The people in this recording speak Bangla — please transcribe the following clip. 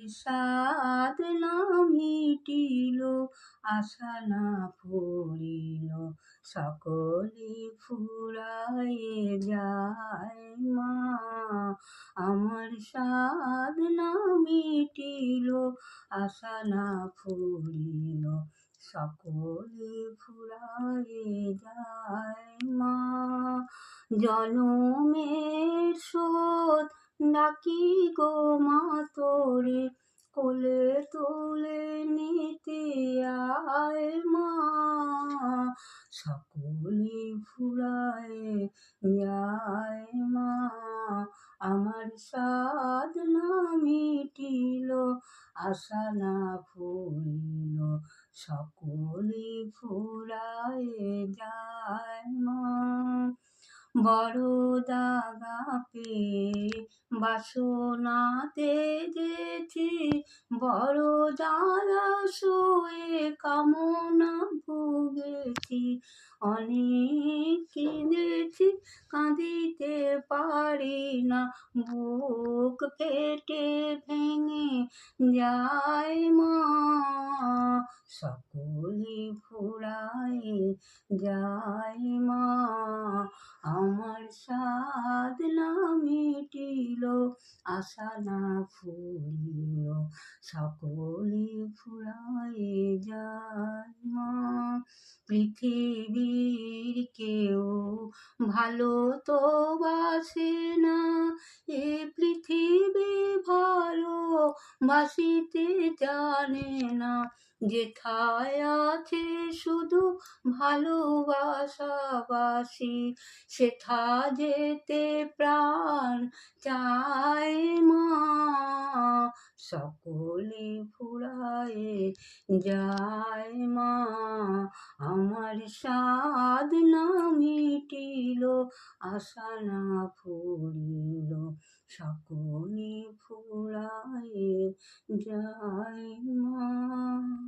সাধনা মিটিল, আশা না ফুরিল, সকলে ফুরায়ে যায় মা। আমার সাধনা মিটিল, আশা না ফুরিল, সকলে ফুরায়ে যায় মা। জনমের শোধ ডাকি গো মা তোরে, কোলে তুলে নিতে আয় মা। সকলে ফুরায়ে যায় মা। আমার সাধনা মিটিল, আশা না ফুরিল, সকলে ফুরায়ে যায় মা। বড় দাগা পেয়ে বাসনা তেজেছি, বড় জ্বালা সয়ে কামনা ভুগেছি। অনেক কেঁদেছি, কাঁদিতে পারি না, বুক ফেটে ভেঙে যায় মা। সকলে ফুরায়ে যায় মা। আমার সাধনা মিটিল, আশা না ফুরিল, সকলে ফুরায়ে যায় মা। পৃথিবীর কেউ ভালো তো বাসে না, এ পৃথিবী ভালো বাসিতে জানে না। যেথায় আছে শুধু ভালোবাসাবাসি, সেথা যেতে প্রাণ চায় মা। সকলে ফুরায়ে যায় মা। আমার সাধনা মিটিল, আশা না ফুরিল, সকলে ফুরায়ে যায় মা।